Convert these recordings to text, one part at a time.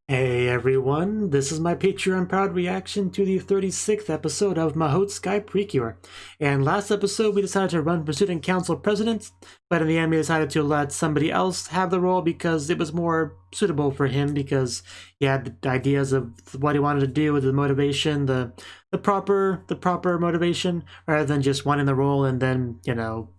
Hey everyone, this is my Patreon proud reaction to the 36th episode of Mahoutsukai Precure. And last episode we decided to run for student council president, but in the end we decided to let somebody else have the role because it was more suitable for him because he had the ideas of what he wanted to do with the motivation, the proper motivation, rather than just wanting the role and then, you know,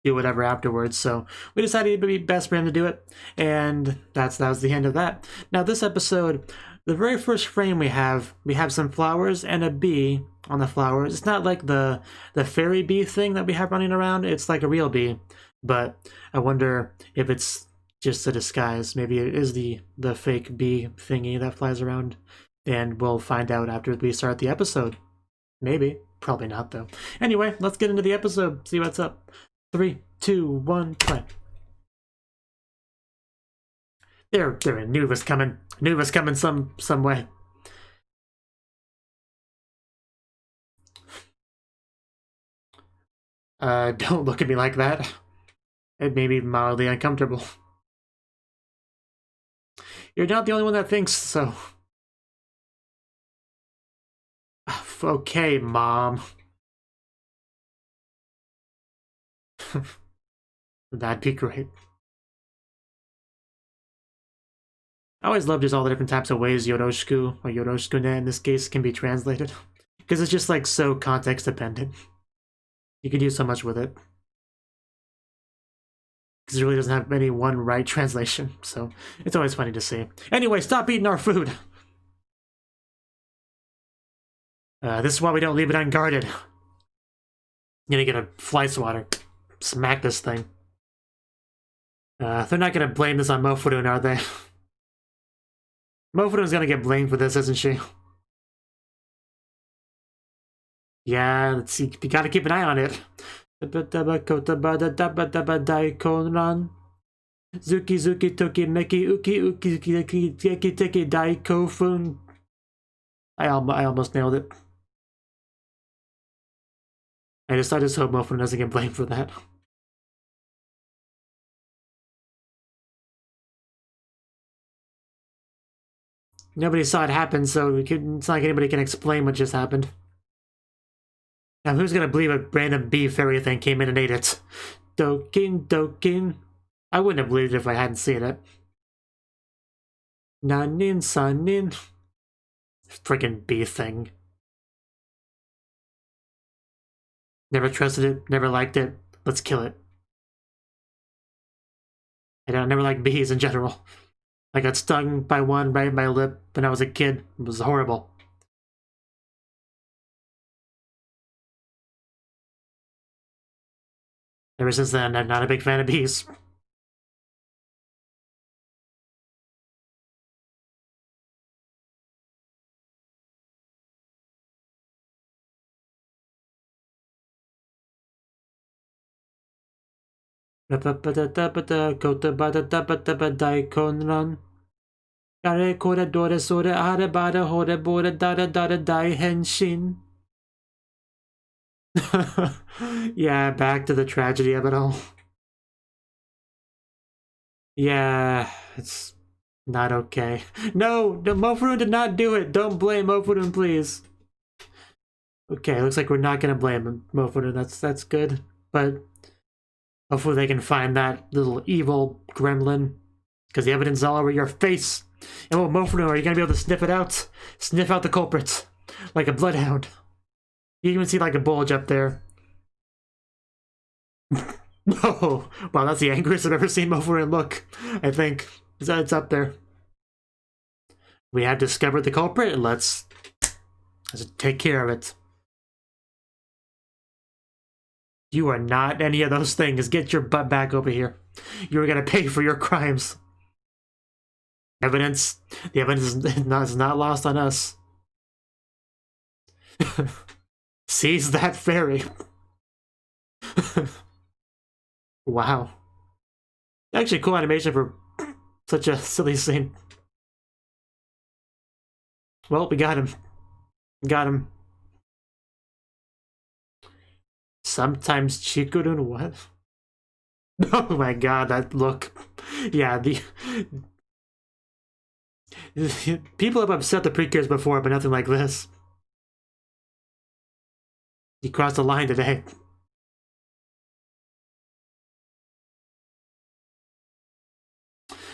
do whatever afterwards. So we decided it would be best for him to do it, and that was the end of that. Now this episode, the very first frame we have some flowers and a bee on the flowers. It's not like the fairy bee thing that we have running around. It's like a real bee, but I wonder if it's just a disguise. Maybe it is the fake bee thingy that flies around, and we'll find out after we start the episode. Maybe. Probably not though. Anyway, let's get into the episode, see what's up. 3, 2, 1, play. There, knew it was coming. Knew it was coming some way. Don't look at me like that. It made me mildly uncomfortable. You're not the only one that thinks so. Okay, Mom. That'd be great. I always love just all the different types of ways yoroshiku, or yoroshiku-ne in this case, can be translated. Because it's just like so context dependent. You could do so much with it. Because it really doesn't have any one right translation, so it's always funny to see. Anyway, stop eating our food! This is why we don't leave it unguarded. I'm gonna get a fly swatter. Smack this thing. They're not gonna blame this on Mofurun, are they? Mofurun's gonna get blamed for this, isn't she? Yeah, let's see. You gotta keep an eye on it. Zuki zuki toki meki uki uki uki teki teki dai kofun. I almost nailed it. I just hope Mofurun doesn't get blamed for that. Nobody saw it happen, so it's not like anybody can explain what just happened. Now, who's gonna believe a random bee fairy thing came in and ate it? Dokin. I wouldn't have believed it if I hadn't seen it. Nanin sanin. Friggin' bee thing. Never trusted it, never liked it. Let's kill it. I never liked bees in general. I got stung by one right in my lip when I was a kid. It was horrible. Ever since then, I'm not a big fan of bees. Yare kore dore sore are bada hore bore dada dada dai henshin. Yeah, back to the tragedy of it all. Yeah, it's not okay. No, Mofurun did not do it. Don't blame Mofurun, please. Okay, looks like we're not gonna blame Mofurun. That's good, but hopefully they can find that little evil gremlin, because the evidence is all over your face. And well, Mofurun, are you gonna be able to sniff it out? Sniff out the culprit, like a bloodhound. You can even see like a bulge up there. Oh, wow, that's the angriest I've ever seen Mofurun look, I think. It's up there. We have discovered the culprit, and let's take care of it. You are not any of those things. Get your butt back over here. You're gonna pay for your crimes. Evidence. The evidence is not lost on us. Seize that fairy. Wow. Actually, cool animation for such a silly scene. Well, we got him. Got him. Sometimes Chikurun, what? Oh my god, that look. Yeah, People have upset the Precures before, but nothing like this. You crossed the line today.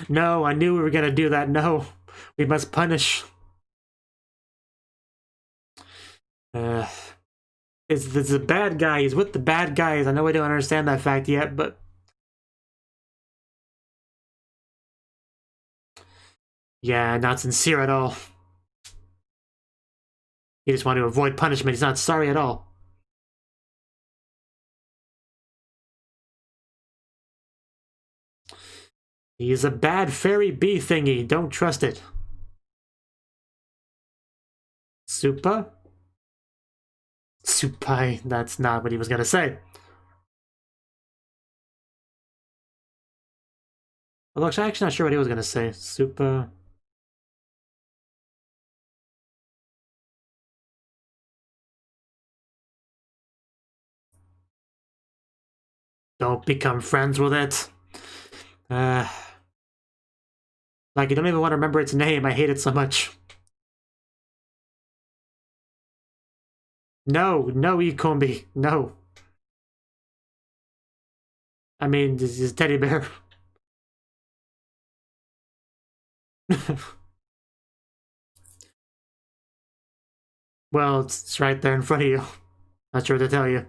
No, I knew we were gonna do that. No, we must punish. It's a bad guy. He's with the bad guys. I know I don't understand that fact yet, but yeah, not sincere at all. He just wanted to avoid punishment. He's not sorry at all. He's a bad fairy bee thingy. Don't trust it. Supa? Supai. That's not what he was gonna say. Although I'm actually not sure what he was gonna say. Supa. Don't become friends with it. Like, you don't even want to remember its name. I hate it so much. No, no, Ikombi. No. I mean, this is teddy bear. Well, it's right there in front of you. Not sure what to tell you. It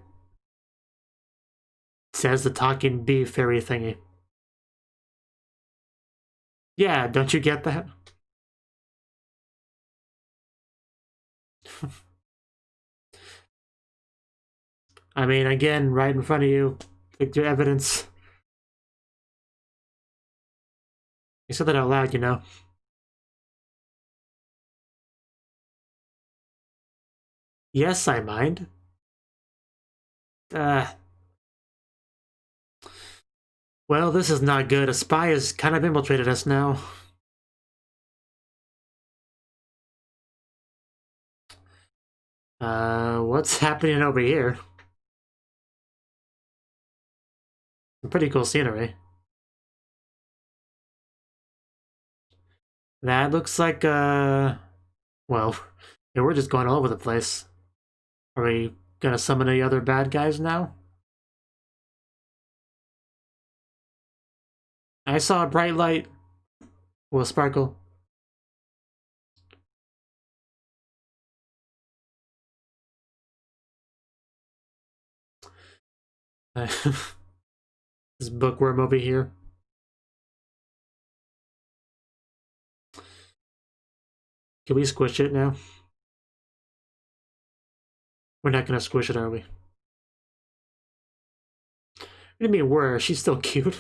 says the talking bee fairy thingy. Yeah, don't you get that? I mean, again, right in front of you. Picture evidence. You said that out loud, you know. Yes, I mind. Well, this is not good. A spy has kind of infiltrated us now. What's happening over here? Some pretty cool scenery. That looks like, well, yeah, we're just going all over the place. Are we gonna summon any other bad guys now? I saw a bright light. Will sparkle. This bookworm over here. Can we squish it now? We're not gonna squish it, are we? What do you mean where? She's still cute.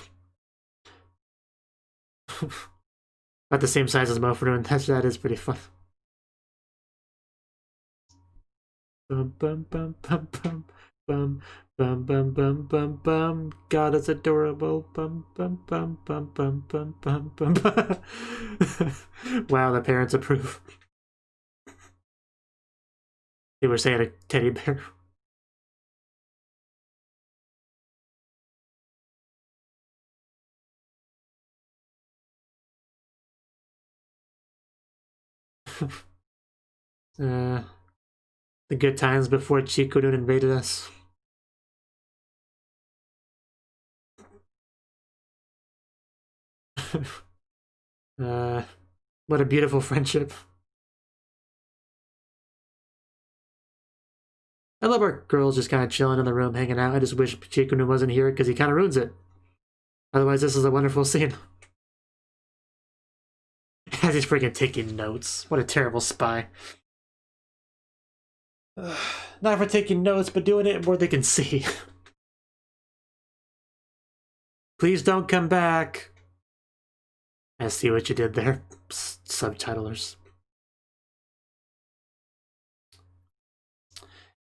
About the same size as Mofuru, and that is pretty fun. Bum bum bum bum bum bum bum bum bum bum bum. God, it's adorable. Bum bum bum bum bum bum bum bum. Wow, the parents approve. They were saying a teddy bear. The good times before Chikuru invaded us. What a beautiful friendship. I love our girls just kind of chilling in the room, hanging out. I just wish Chikunu wasn't here because he kind of ruins it. Otherwise, this is a wonderful scene. As he's freaking taking notes. What a terrible spy. Not for taking notes, but doing it where they can see. Please don't come back. I see what you did there, subtitlers.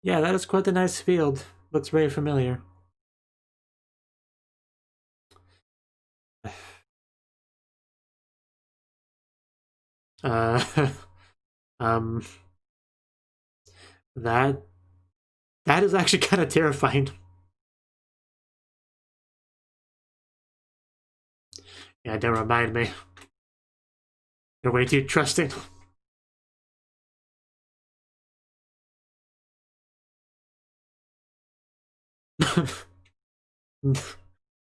Yeah, that is quite a nice field. Looks very familiar. That is actually kind of terrifying. Yeah, don't remind me. You're way too trusting.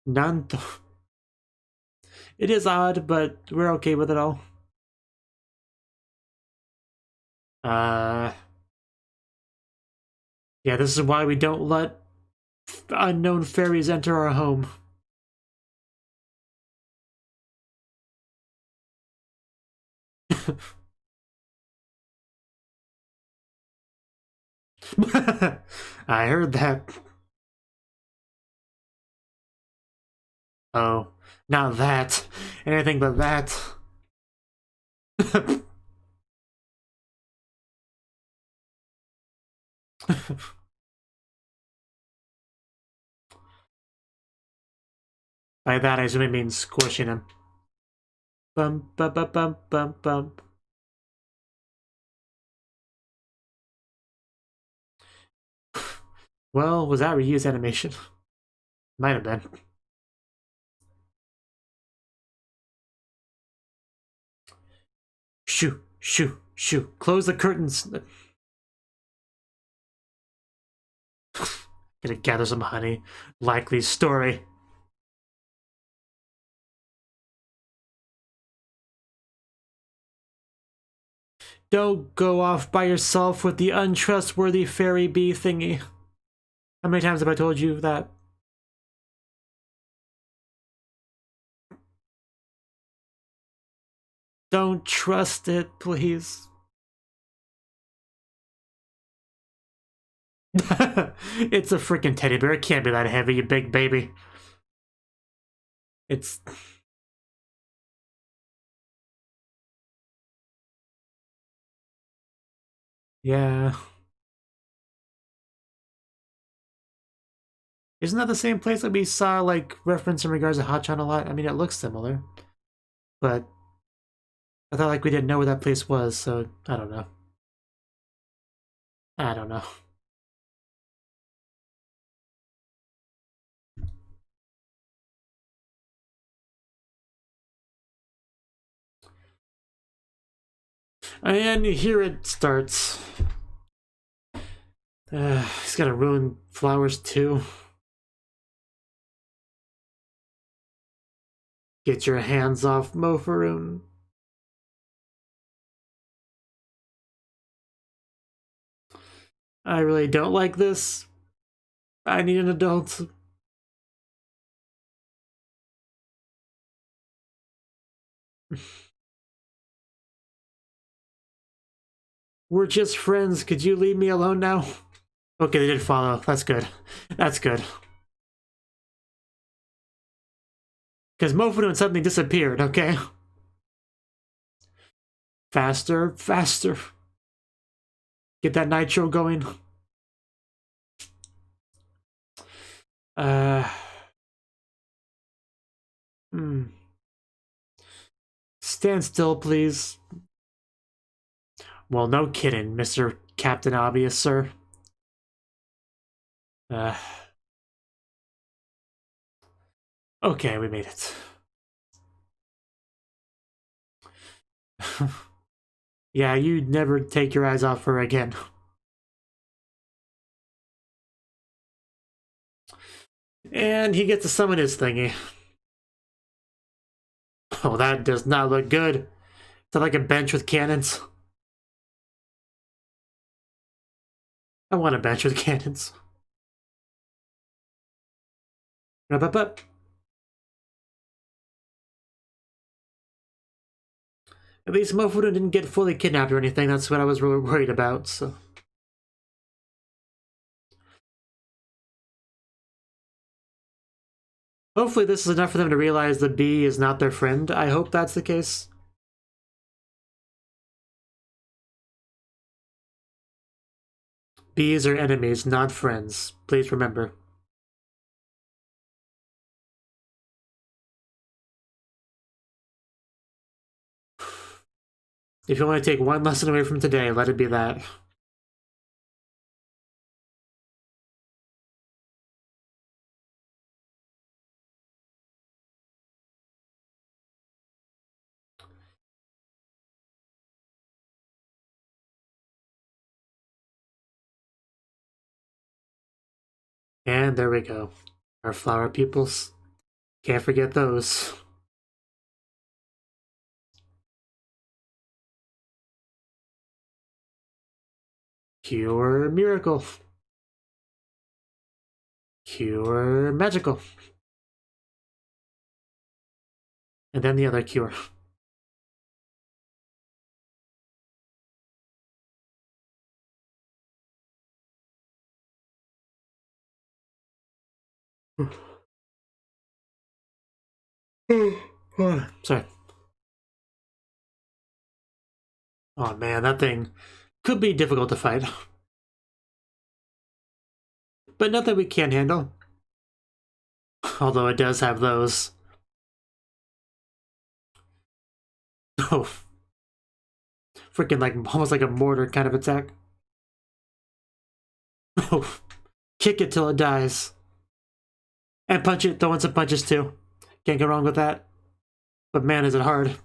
Nanto. It is odd, but we're okay with it all. Yeah, this is why we don't let unknown fairies enter our home. I heard that. Oh, not that. Anything but that. By that, I assume it means squishing him. Bum, bum, bum, bum, bum, bum. Well, was that reused animation? Might have been. Shoo, shoo, shoo. Close the curtains. Gonna gather some honey. Likely story. Don't go off by yourself with the untrustworthy fairy bee thingy. How many times have I told you that? Don't trust it, please. It's a freaking teddy bear. It can't be that heavy, you big baby. It's... Yeah. Isn't that the same place that we saw, like, reference in regards to Hachan a lot? I mean, it looks similar. But I thought, like, we didn't know where that place was, so I don't know. I don't know. And here it starts. He's gotta ruin flowers too. Get your hands off Mofaroon. I really don't like this. I need an adult. We're just friends. Could you leave me alone now? Okay, they did follow. That's good. That's good. Because Mofaroon suddenly disappeared, okay? Faster, faster. Get that nitro going. Stand still, please. Well, no kidding, Mr. Captain Obvious, sir. Okay, we made it. Yeah, you'd never take your eyes off her again. And he gets to summon his thingy. Oh, that does not look good. Is that like a bench with cannons? I want a bench with cannons. Up, up, up. At least Mofaroon didn't get fully kidnapped or anything. That's what I was really worried about, so... Hopefully this is enough for them to realize the bee is not their friend. I hope that's the case. Bees are enemies, not friends. Please remember. If you want to take one lesson away from today, let it be that. And there we go. Our flower pupils. Can't forget those. Cure miracle. Cure magical. And then the other cure. Sorry. Oh man, that thing could be difficult to fight. But nothing we can't handle. Although it does have those. Oh. Freaking like, almost like a mortar kind of attack. Oh. Kick it till it dies. And punch it, throw in some punches too. Can't go wrong with that. But man, is it hard.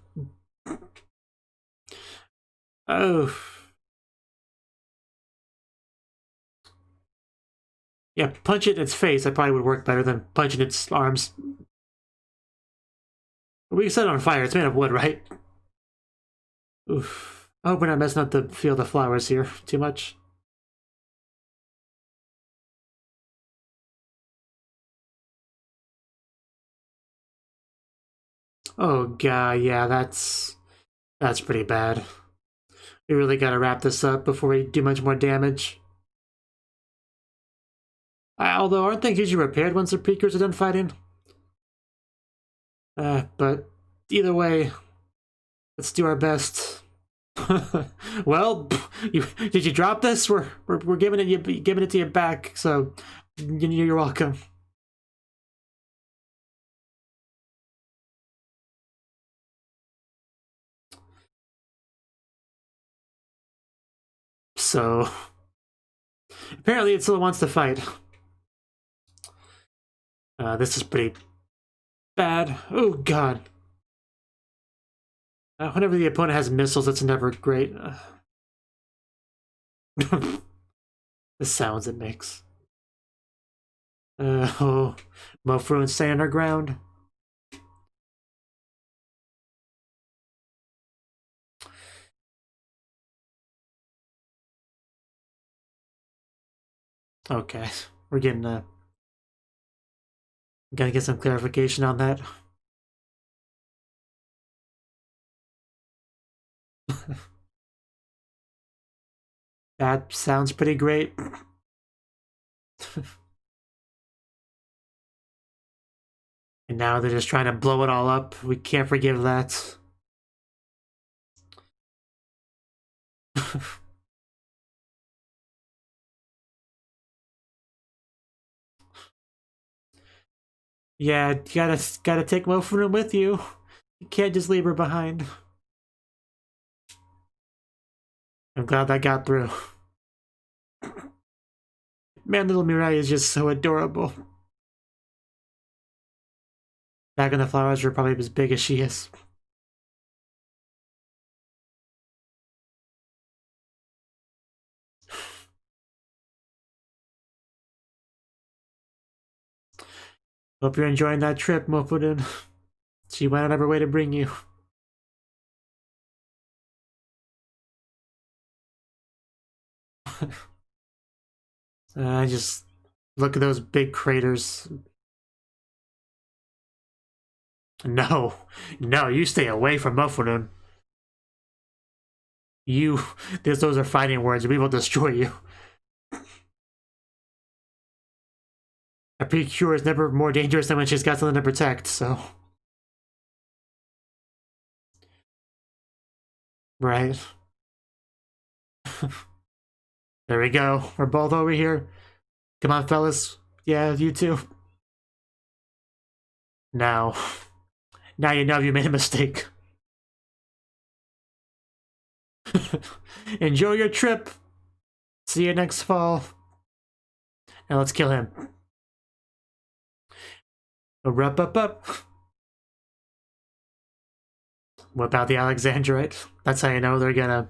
Oh. Yeah, punch it in its face. That probably would work better than punching its arms. We can set it on fire. It's made of wood, right? Oof. I hope we're not messing up the field of flowers here too much. Oh god, yeah, that's pretty bad. We really gotta wrap this up before we do much more damage. Although, aren't things usually repaired once the Precures are done fighting? But either way, let's do our best. Well, did you drop this? We're giving it to you back, so you're welcome. So apparently it still wants to fight. This is pretty bad. Oh god. Whenever the opponent has missiles, it's never great. The sounds it makes. Oh, Mofru and stay underground. Okay, we're getting gotta get some clarification on that. That sounds pretty great. And now they're just trying to blow it all up. We can't forgive that. Yeah, you gotta take Mofru with you. You can't just leave her behind. I'm glad that got through. Man, little Mirai is just so adorable. Back in the flowers are probably as big as she is. Hope you're enjoying that trip, Mofudun. She went out of her way to bring you. Just look at those big craters. No, you stay away from Mofudun. Those are fighting words. We will destroy you. A Precure is never more dangerous than when she's got something to protect, so. Right. There we go. We're both over here. Come on, fellas. Yeah, you too. Now you know you made a mistake. Enjoy your trip. See you next fall. Now let's kill him. Up. Whip out the Alexandrite. That's how you know they're gonna.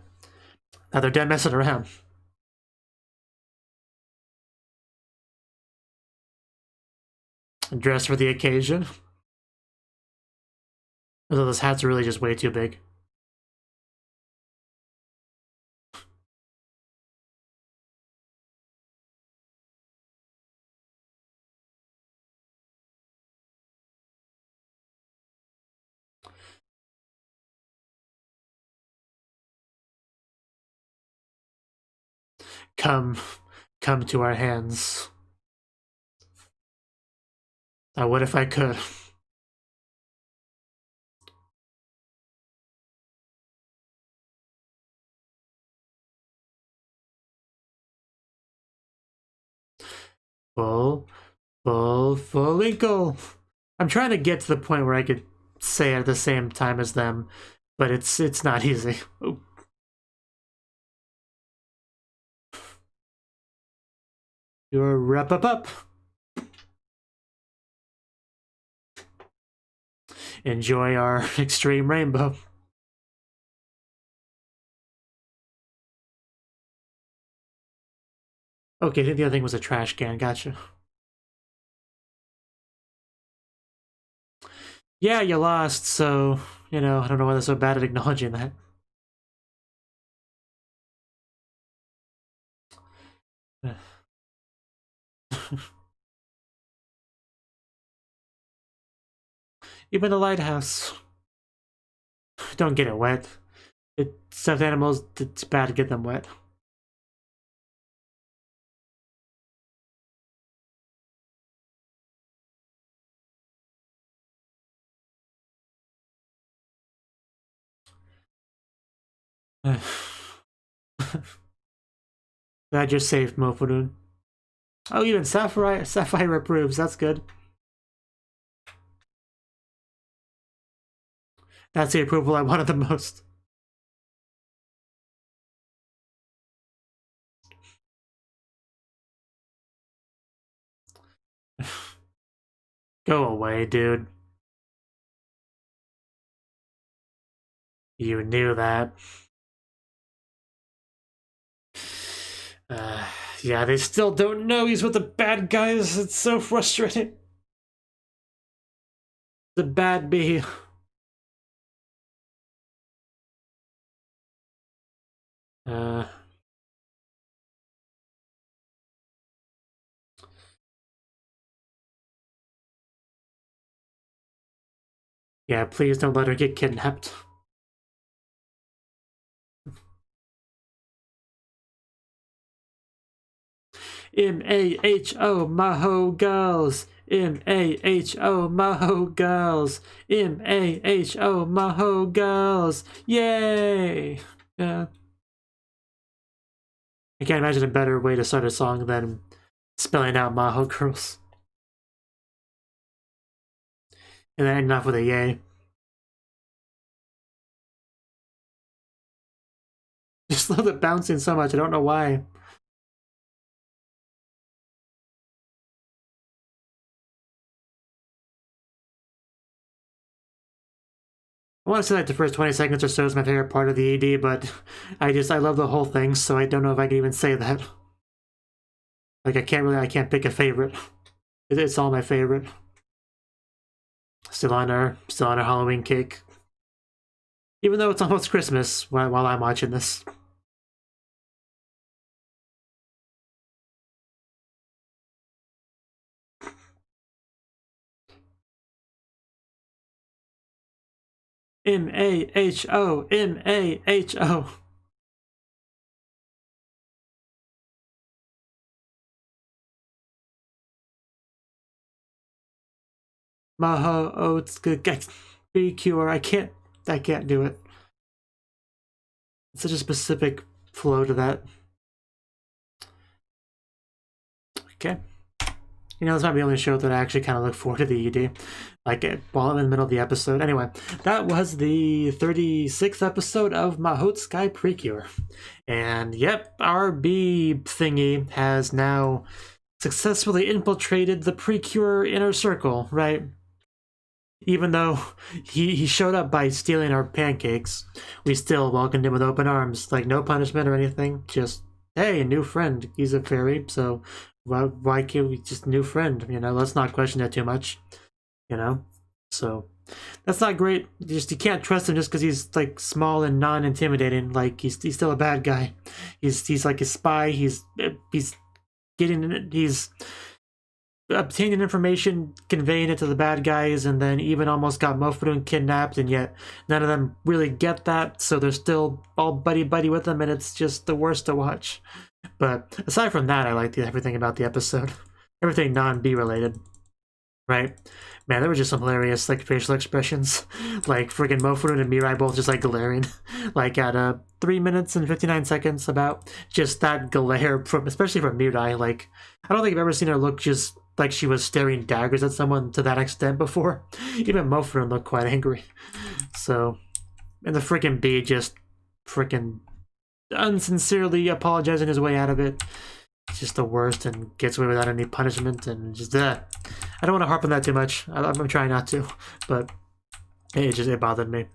Now they're dead messing around. Dress for the occasion. Although those hats are really just way too big. Come to our hands. I would if I could. Full inkle. I'm trying to get to the point where I could say it at the same time as them, but it's not easy. Ooh. You're wrap up. Enjoy our extreme rainbow. Okay, I think the other thing was a trash can. Gotcha. Yeah, you lost, so, you know, I don't know why they're so bad at acknowledging that. Even the lighthouse. Don't get it wet. Stuffed animals, it's bad to get them wet. That just saved Mofurun. Oh, even Sapphire approves. That's good. That's the approval I wanted the most. Go away, dude. You knew that. Yeah, they still don't know he's with the bad guys. It's so frustrating. The bad bee. Yeah, please don't let her get kidnapped. M-A-H-O, Maho girls. M-A-H-O, Maho girls. M-A-H-O, Maho girls. Yay! Yeah. I can't imagine a better way to start a song than spelling out Maho girls. And then enough with a yay. Just love the bouncing so much, I don't know why. I want to say like the first 20 seconds or so is my favorite part of the ED, but I love the whole thing, so I don't know if I can even say that. Like I can't pick a favorite. It's all my favorite. Still on our Halloween cake. Even though it's almost Christmas while I'm watching this. M-A-H-O, M-A-H-O. Mahoutsukai Precure. I can't do it. It's such a specific flow to that. Okay. You know, this might be the only show that I actually kind of look forward to the ED. Like, while I'm in the middle of the episode. Anyway, that was the 36th episode of Mahoutsukai Precure. And, yep, our bee thingy has now successfully infiltrated the Precure inner circle, right? Even though he showed up by stealing our pancakes, we still welcomed him with open arms. Like, no punishment or anything. Just, hey, a new friend. He's a fairy, so why can't we just new friend? You know, let's not question that too much. You know, so that's not great. You can't trust him just because he's like small and non-intimidating. Like he's still a bad guy. He's like a spy. He's obtaining information, conveying it to the bad guys, and then even almost got Mofurun kidnapped, and yet none of them really get that, so they're still all buddy-buddy with them, and it's just the worst to watch. But aside from that, I liked everything about the episode. Everything non-B related. Right? Man, there were just some hilarious like facial expressions. Like friggin' Mofurun and Mirai both just like glaring. Like at 3 minutes and 59 seconds about just that glare from, especially from Mirai. Like, I don't think I've ever seen her look just like she was staring daggers at someone to that extent before. Even Mofurun looked quite angry. So, and the freaking B just freaking unsincerely apologizing his way out of it. It's just the worst and gets away without any punishment and just I don't want to harp on that too much. I'm trying not to, but it bothered me.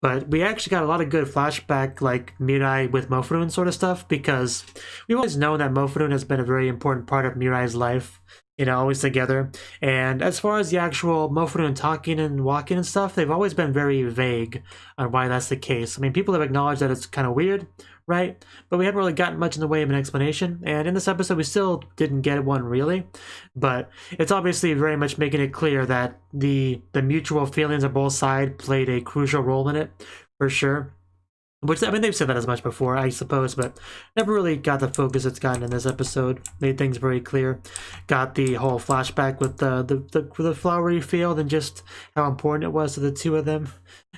But we actually got a lot of good flashback, like Mirai with Mofurun sort of stuff, because we've always known that Mofurun has been a very important part of Mirai's life, you know, always together. And as far as the actual Mofurun talking and walking and stuff, they've always been very vague on why that's the case. I mean, people have acknowledged that it's kind of weird, right? But we haven't really gotten much in the way of an explanation. And in this episode, we still didn't get one really. But it's obviously very much making it clear that the mutual feelings of both sides played a crucial role in it, for sure. Which, I mean, they've said that as much before, I suppose, but never really got the focus it's gotten in this episode. Made things very clear. Got the whole flashback with the flowery field and just how important it was to the two of them.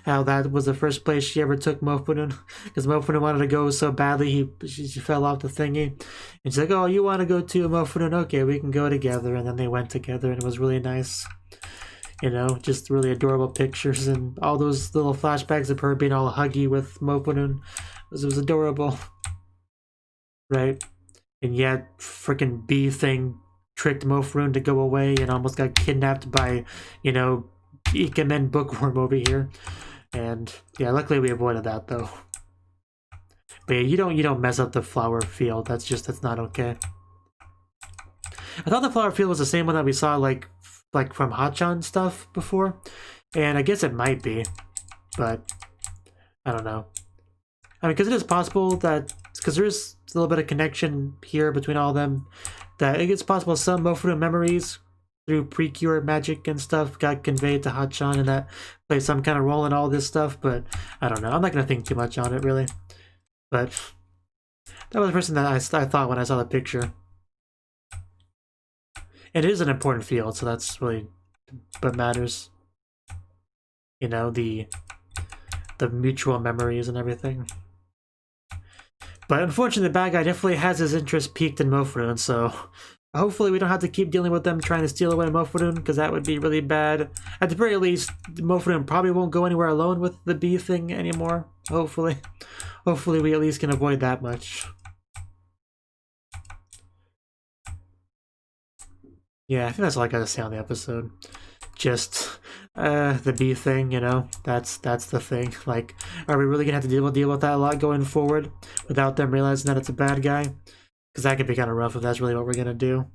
How that was the first place she ever took Mofurun. Because Mofurun wanted to go so badly, she fell off the thingy. And she's like, oh, you want to go too, Mofurun? Okay, we can go together. And then they went together, and it was really nice. You know, just really adorable pictures and all those little flashbacks of her being all huggy with Mofurun. It was adorable. Right? And yet, freaking B thing tricked Mofurun to go away and almost got kidnapped by, you know, Ikemen Bookworm over here. And yeah, luckily we avoided that though. But yeah, you don't mess up the flower field. That's not okay. I thought the flower field was the same one that we saw like from Hachan stuff before, and I guess it might be, but I don't know. I mean, because it is possible that, because there's a little bit of connection here between all of them, that it's possible some Mofurun memories through Precure magic and stuff got conveyed to Hachan, and that plays some kind of role in all this stuff, but I don't know. I'm not going to think too much on it, really. But that was the person that I thought when I saw the picture. It is an important field, so that's really what matters. You know, the mutual memories and everything. But unfortunately, the bad guy definitely has his interest peaked in Mofurun, so hopefully we don't have to keep dealing with them trying to steal away Mofurun, because that would be really bad. At the very least, Mofurun probably won't go anywhere alone with the bee thing anymore, hopefully. Hopefully we at least can avoid that much. Yeah, I think that's all I gotta say on the episode. Just the bee thing, you know, that's the thing. Like, are we really gonna have to deal with that a lot going forward without them realizing that it's a bad guy? Because that could be kind of rough if that's really what we're gonna do.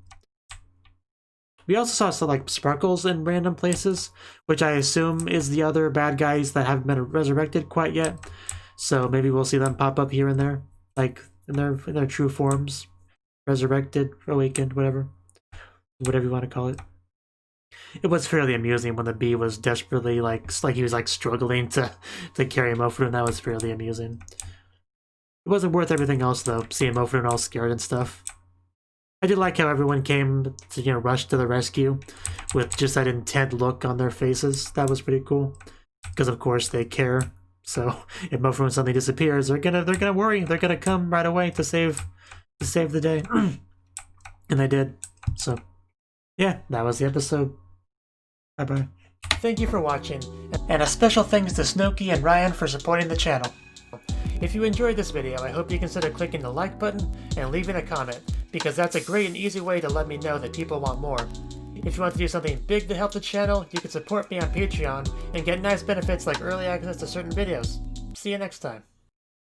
We also saw some like sparkles in random places, which I assume is the other bad guys that haven't been resurrected quite yet. So maybe we'll see them pop up here and there, like in their true forms, resurrected, awakened, whatever you want to call it. It was fairly amusing when the bee was desperately like he was like struggling to carry Mofurun. That was fairly amusing. It wasn't worth everything else though, seeing Mofurun all scared and stuff. I did like how everyone came to, you know, rush to the rescue with just that intent look on their faces. That was pretty cool. Because of course they care. So if Mofurun suddenly disappears, they're gonna worry. They're gonna come right away to save the day. And they did. So yeah, that was the episode. Bye-bye. Thank you for watching, and a special thanks to Cnouki and Ryan for supporting the channel. If you enjoyed this video, I hope you consider clicking the like button and leaving a comment, because that's a great and easy way to let me know that people want more. If you want to do something big to help the channel, you can support me on Patreon and get nice benefits like early access to certain videos. See you next time.